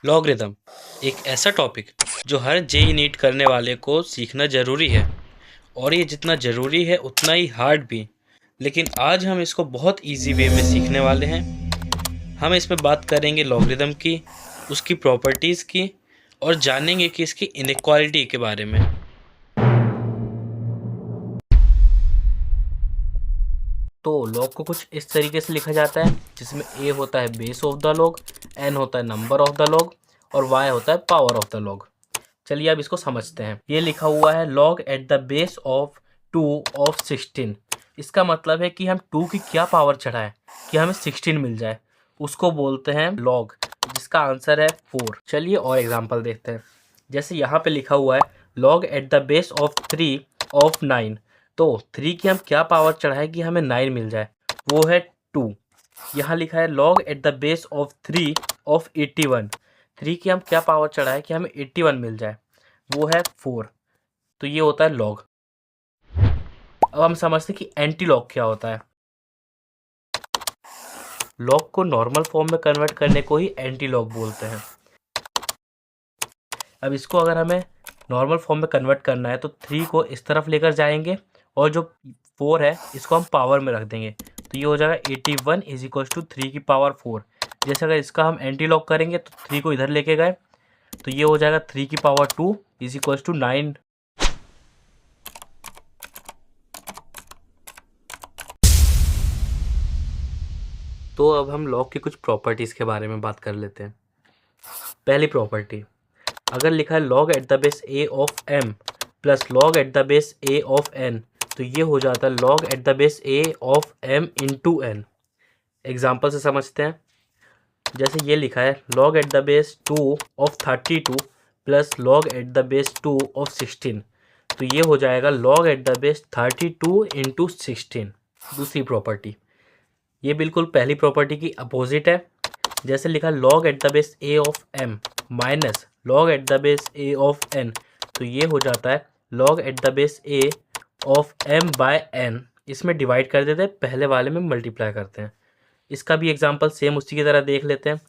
Logarithm एक ऐसा topic जो हर जेई नीट करने वाले को सीखना ज़रूरी है, और ये जितना ज़रूरी है उतना ही हार्ड भी। लेकिन आज हम इसको बहुत इजी वे में सीखने वाले हैं। हम इसमें बात करेंगे लॉगरिदम की, उसकी प्रॉपर्टीज़ की, और जानेंगे कि इसकी इनइक्वालिटी के बारे में। तो लॉग को कुछ इस तरीके से लिखा जाता है, जिसमें ए होता है base of the log, n होता है नंबर ऑफ द लॉग, और वाई होता है पावर ऑफ द लॉग। चलिए अब इसको समझते हैं। ये लिखा हुआ है log at the base of 2 of 16। इसका मतलब है कि हम 2 की क्या पावर चढ़ाएं कि हमें 16 मिल जाए, उसको बोलते हैं लॉग, जिसका आंसर है 4। चलिए और एग्जांपल देखते हैं। जैसे यहाँ पे लिखा हुआ है log at the base of 3 of 9। तो 3 की हम क्या पावर चढ़ाएं कि हमें 9 मिल जाए, वो है 2। यहाँ लिखा है log at the base of 3 of 81। 3 की हम क्या पावर चढ़ाएं कि हमें 81 मिल जाए, वो है 4। तो ये होता है लॉग। अब हम समझते हैं कि एंटी लॉग क्या होता है। लॉग को नॉर्मल फॉर्म में कन्वर्ट करने को ही एंटी लॉग बोलते हैं। अब इसको अगर हमें नॉर्मल फॉर्म में कन्वर्ट करना है तो 3 को इस तरफ लेकर जाएंगे, और जो 4 है इसको हम पावर में रख देंगे। तो ये हो जाएगा 81 इज इक्वल टू 3 की पावर 4। जैसे अगर इसका हम एंटी लॉग करेंगे तो 3 को इधर लेके गए, तो ये हो जाएगा 3 की पावर 2 इज इक्वल टू 9। तो अब हम लॉग की कुछ प्रॉपर्टीज़ के बारे में बात कर लेते हैं। पहली प्रॉपर्टी, अगर लिखा है log at the base A of m plus log at the base A of n, तो ये हो जाता है log at the base A of m into n. Example से समझते हैं। जैसे ये लिखा है log at the base 2 of 32 plus log at the base 2 of 16, तो ये हो जाएगा log at the base 32 into 16। दूसरी प्रॉपर्टी, ये बिल्कुल पहली प्रॉपर्टी की अपोजिट है। जैसे लिखा log at the base A of m minus log at the base A of n, तो ये हो जाता है log at the base A of m by n. इसमें डिवाइड कर देते हैं, पहले वाले में मल्टीप्लाई करते हैं। इसका भी एग्जांपल सेम उसी की तरह देख लेते हैं।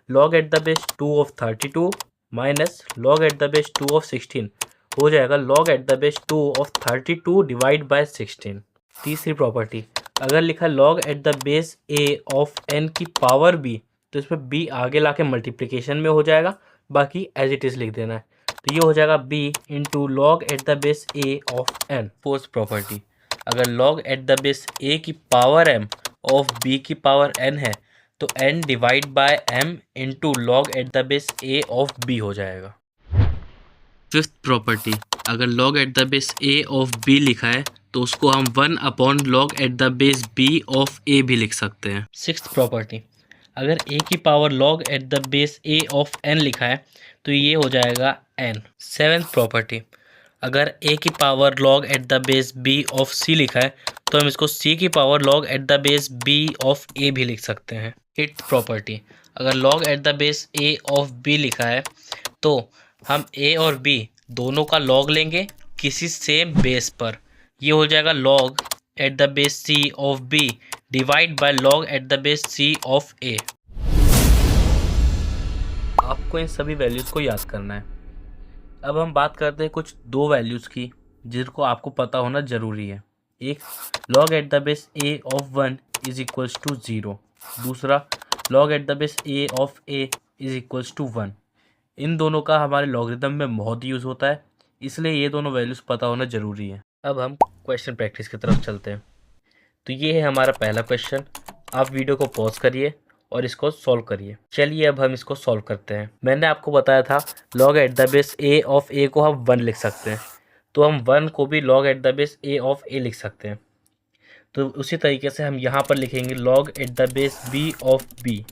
Log at the base 2 of 32 minus log at the base 2 of 16 हो जाएगा log at the base 2 of 32 divide by 16। तीसरी प्रॉपर्टी, अगर लिखा log at the base A of n की पावर बी, तो इसमें बी आगे ला के मल्टीप्लीकेशन में हो जाएगा, बाकी एज इट इज़ लिख देना है। तो ये हो जाएगा b into log at the base A of n. Fourth property, अगर log at the base a की पावर एम ऑफ बी की पावर एन है, तो n divide by m into log at the base A of b हो जाएगा। Fifth property, अगर log at the base a of b लिखा है तो उसको हम 1 upon log at the base b of a भी लिख सकते हैं। सिक्स्थ प्रॉपर्टी, अगर a की power log at the base a of n लिखा है तो ये हो जाएगा n। सेवेंथ प्रॉपर्टी, अगर a की power log at the base b of c लिखा है तो हम इसको c की power log at the base b of a भी लिख सकते हैं। एट्थ प्रॉपर्टी, अगर log at the base a of b लिखा है तो हम a और b दोनों का log लेंगे किसी सेम बेस पर। ये हो जाएगा log at the base c of b divide by log at the base c of a। आपको इन सभी वैल्यूज़ को याद करना है। अब हम बात करते हैं कुछ दो वैल्यूज़ की जिनको आपको पता होना ज़रूरी है। एक log at the base a of 1 is equals to 0, दूसरा log at the base a of a is equals to 1। इन दोनों का हमारे लॉगरिदम में बहुत यूज़ होता है, इसलिए ये दोनों वैल्यूज़ पता होना ज़रूरी है। अब हम क्वेश्चन प्रैक्टिस की तरफ चलते हैं। तो ये है हमारा पहला क्वेश्चन। आप वीडियो को पॉज करिए और इसको सॉल्व करिए। चलिए अब हम इसको सॉल्व करते हैं। मैंने आपको बताया था log at the base A of A को हम 1 लिख सकते हैं, तो हम 1 को भी log at the base A of A लिख सकते हैं। तो उसी तरीके से हम यहाँ पर लिखेंगे log at the base B of B,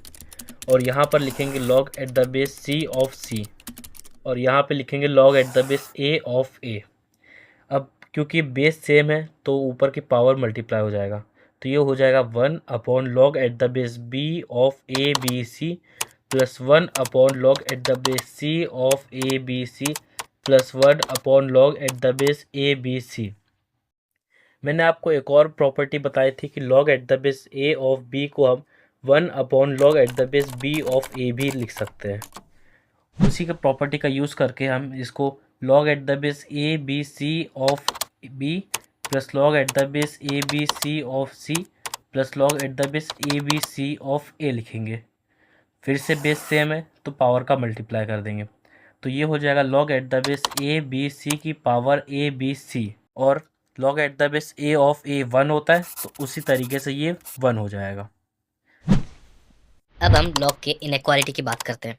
और यहाँ पर लिखेंगे log at the base C of C, और यहाँ पे लिखेंगे log at the base a of a। अब क्योंकि बेस सेम है तो ऊपर की पावर मल्टीप्लाई हो जाएगा, तो ये हो जाएगा 1 upon log at the base b of a b c plus 1 upon log at the base c of a b c plus 1 upon log at the base a b c। मैंने आपको एक और प्रॉपर्टी बताई थी कि log at the base a of b को हम 1 upon log at the base b of a भी लिख सकते हैं। उसी का प्रॉपर्टी का यूज़ करके हम इसको log at the base A B C of B plus log at the base A B C of C plus log at the base A B C of A लिखेंगे। फिर से base same है तो power का multiply कर देंगे, तो ये हो जाएगा log at the base A B C की पावर ए बी सी, और log at the base A of A 1 होता है तो उसी तरीके से ये 1 हो जाएगा। अब हम लॉग के इनइक्वालिटी की बात करते हैं।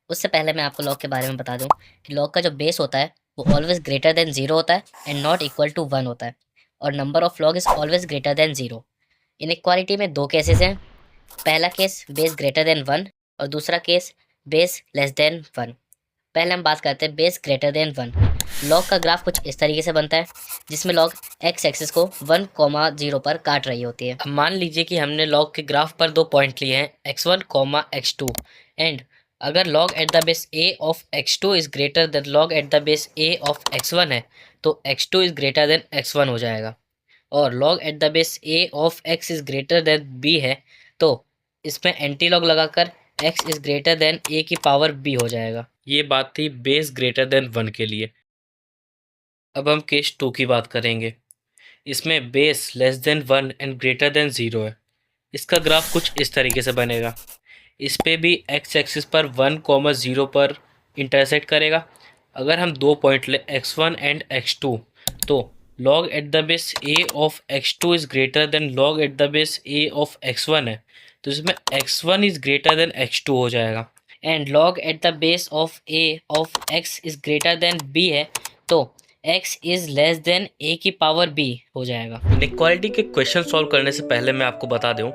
उससे पहले मैं आपको लॉग के बारे में बता दूं कि लॉग का जो बेस होता है वो ऑलवेज ग्रेटर देन 0 होता है एंड नॉट इक्वल टू 1 होता है, और number of log is always greater than 0। Inequality में दो केसेस हैं। पहला केस बेस ग्रेटर देन 1 और दूसरा केस बेस लेस देन 1। पहले हम बात करते हैं बेस ग्रेटर देन 1। लॉग का ग्राफ कुछ इस तरीके से बनता है जिसमें लॉग एक्स एक्सिस को 1,0 पर काट रही होती है। अब मान लीजिए कि हमने लॉग के ग्राफ पर दो पॉइंट लिए हैं x1, x2, एंड अगर log at the base a of x2 is greater then log at the base a of x1 है तो x2 is greater then x1 हो जाएगा, और log at the base a of x is greater then b है तो इसमें anti log लगाकर x is greater then a की पावर b हो जाएगा। ये बात थी बेस ग्रेटर देन 1 के लिए। अब हम केस 2 की बात करेंगे। इसमें base less than 1 and greater than 0 है। इसका ग्राफ कुछ इस तरीके से बनेगा। इस पे भी एक्स एक्सिस पर 1,0 पर इंटरसेक्ट करेगा। अगर हम दो पॉइंट ले x1 एंड x2 तो log at the base a of x2 is greater then log at the base a of x1 है तो इसमें x1 is greater then x2 हो जाएगा, and log at the base of a of x is greater then b है तो x is less then a की power b हो जाएगा। इनइक्वालिटी के क्वेश्चन सॉल्व करने से पहले मैं आपको बता दूं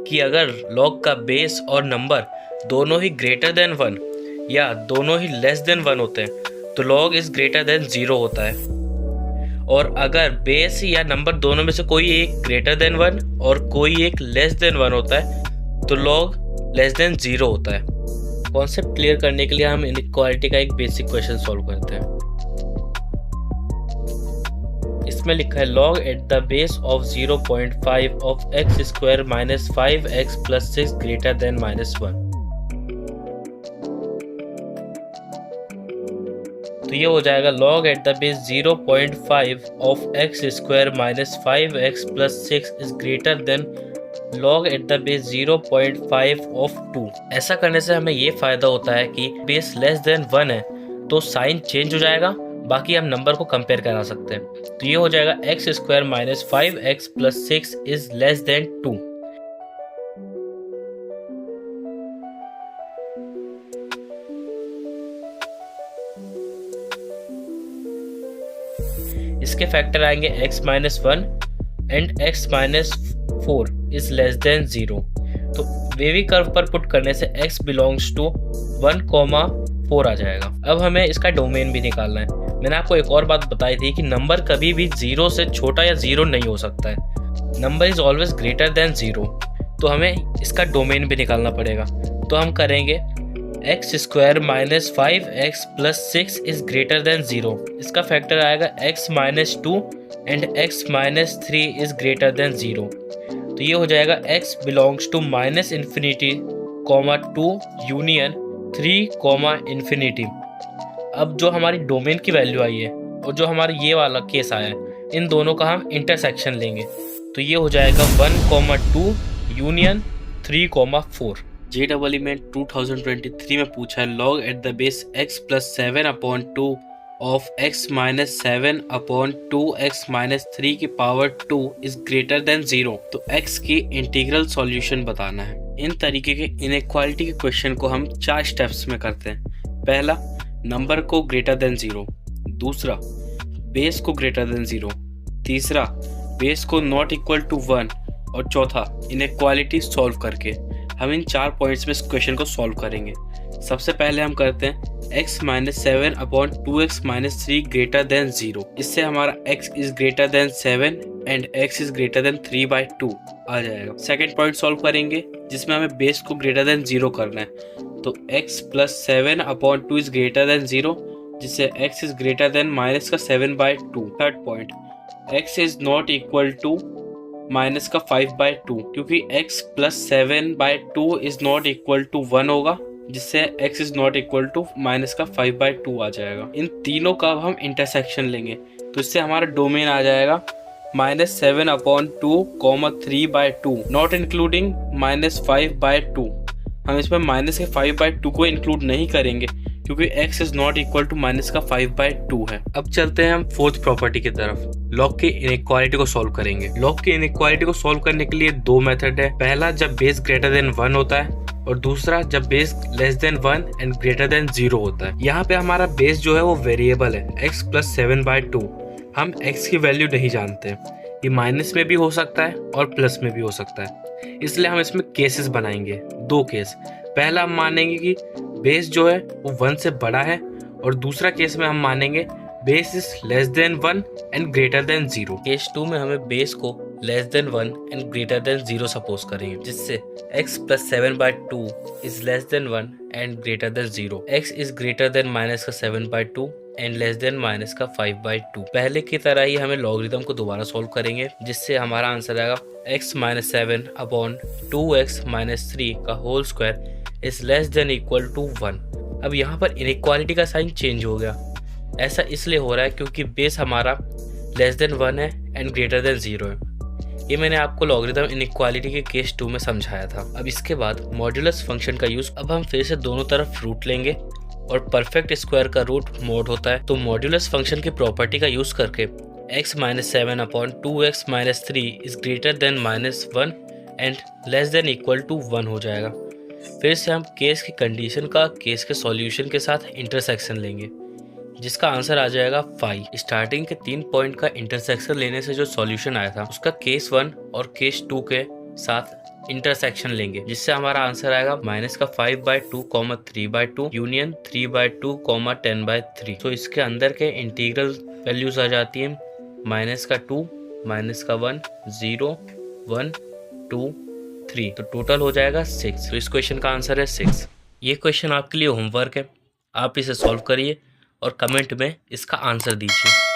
कि अगर log का बेस और नंबर दोनों ही ग्रेटर देन 1 या दोनों ही लेस देन 1 होते हैं तो log इज ग्रेटर देन 0 होता है, और अगर बेस या नंबर दोनों में से कोई एक ग्रेटर देन 1 और कोई एक लेस देन 1 होता है तो log लेस देन 0 होता है। कॉन्सेप्ट क्लियर करने के लिए हम इनइक्वालिटी का एक बेसिक क्वेश्चन सॉल्व करते हैं। इसमें लिखा है log at the base of 0.5 of x square minus 5x plus 6 greater than -1। तो ये हो जाएगा log at the base 0.5 of x square minus 5x plus 6 is greater then log at the base 0.5 of 2। ऐसा करने से हमें ये फायदा होता है कि बेस लेस देन 1 है तो साइन चेंज हो जाएगा, बाकी हम नंबर को कंपेयर करा सकते हैं। तो ये हो जाएगा x square minus 5x plus 6 is less then 2। इसके फैक्टर आएंगे x minus 1 and x minus 4 is less then 0। तो वेवी कर्व पर पुट करने से x बिलोंग्स टू 1,4 आ जाएगा। अब हमें इसका डोमेन भी निकालना है। मैंने आपको एक और बात बताई थी कि नंबर कभी भी 0 से छोटा या 0 नहीं हो सकता है। Number is always greater than 0, तो हमें इसका डोमेन भी निकालना पड़ेगा। तो हम करेंगे x square minus 5x plus 6 is greater than 0। इसका फैक्टर आएगा x minus 2 and x minus 3 is greater than 0। तो ये हो जाएगा x belongs to minus infinity 2 union 3 infinity. अब जो हमारी डोमेन की वैल्यू आई है और जो हमारा ये वाला केस आया है, इन दोनों का हम इंटरसेक्शन लेंगे। तो ये हो जाएगा 1,2 यूनियन 3,4। JEE में 2023 में पूछा है log at the base x plus 7/2 of x minus 7/2 x minus 3 की पावर 2 इज ग्रेटर देन 0। तो x की इंटीग्रल सॉल्यूशन बताना है। इन तरीके के इनइक्वालिटी के क्वेश्चन को हम 4 स्टेप्स में करते हैं। पहला, नंबर को ग्रेटर देन 0। दूसरा, बेस को ग्रेटर देन 0। तीसरा, बेस को नॉट इक्वल टू 1। और चौथा, इनइक्वालिटी सॉल्व करके हम इन 4 पॉइंट्स में इस क्वेश्चन को सॉल्व करेंगे। सबसे पहले हम करते हैं x minus 7/2x minus 3 greater than 0। इससे हमारा x is greater then 7 and x is greater then 3/2 आ जाएगा। सेकेंड पॉइंट सॉल्व करेंगे जिसमें हमें बेस को ग्रेटर देन 0 करना है। तो x plus 7/2 is greater than 0, जिससे x is greater than minus का 7/2। Third point, x is not equal to minus का 5/2, क्योंकि x plus 7/2 is not equal to 1 होगा जिससे x is not equal to minus का 5/2 आ जाएगा। इन तीनों का अब हम इंटरसेक्शन लेंगे तो इससे हमारा डोमेन आ जाएगा -7/2, 3/2 नॉट इंक्लूडिंग -5/2। हम इसमें माइनस के 5/2 को इंक्लूड नहीं करेंगे क्योंकि x is not equal to minus का 5/2 है। अब चलते हैं हम फोर्थ प्रॉपर्टी की तरफ। लॉग की इनइक्वालिटी को सॉल्व करेंगे। लॉग की इनइक्वालिटी को सॉल्व करने के लिए दो मेथड है। पहला जब बेस ग्रेटर देन 1 होता है और दूसरा जब base less than 1 and greater than 0 होता है। यहाँ पे हमारा बेस जो है वो वेरिएबल है x + 7/2। हम x की वैल्यू नहीं जानते, ये माइनस में भी हो सकता है और प्लस में भी हो सकता है, इसलिए हम इसमें केसेस बनाएंगे, दो केस। पहला हम मानेंगे कि बेस जो है वो 1 से बड़ा है और दूसरा केस में हम मानेंगे base is less then 1 and greater than 0। Case 2 में हमें बेस को less than 1 and greater than 0 suppose करेंगे, जिससे x + 7/2 is less then 1 and greater than 0। x is greater than minus का 7/2 एंड लेस देन माइनस का 5/2। पहले की तरह ही हमें लॉगरिथम को दोबारा सॉल्व करेंगे, जिससे हमारा आंसर आएगा x - 7/2x - 3 का whole square is less than equal to 1। अब यहाँ पर इनइक्वालिटी का साइन चेंज हो गया। ऐसा इसलिए हो रहा है क्योंकि बेस हमारा लेस देन 1 है एंड ग्रेटर देन 0 है। ये मैंने आपको लॉगरिथम इनइक्वालिटी के केस 2 में समझाया था। अब इसके बाद मॉड्यूलस फंक्शन का यूज, अब हम फिर से दोनों तरफ रूट लेंगे और परफेक्ट स्क्वायर का रूट मॉड होता है, तो मॉड्यूलस फंक्शन की प्रॉपर्टी का यूज करके x - 7/2x - 3 is greater than -1 and less than equal to 1 हो जाएगा। फिर से हम केस की कंडीशन का केस के सॉल्यूशन के साथ इंटरसेक्शन लेंगे, जिसका आंसर आ जाएगा 5। स्टार्टिंग के 3 पॉइंट का इंटरसेक्शन लेने से जो सॉल्यूशन आया था उसका केस 1 और केस 2 के साथ इंटरसेक्शन लेंगे, जिससे हमारा आंसर आएगा माइनस का 5/2, 3/2 यूनियन 3/2, 10/3। तो इसके अंदर के इंटीग्रल वैल्यूज आ जाती है -2, -1, 0, 1, 2, 3। तो टोटल हो जाएगा 6। तो इस क्वेश्चन का आंसर है 6। ये क्वेश्चन आपके लिए होमवर्क है, आप इसे सॉल्व करिए और कमेंट में इसका आंसर दीजिए।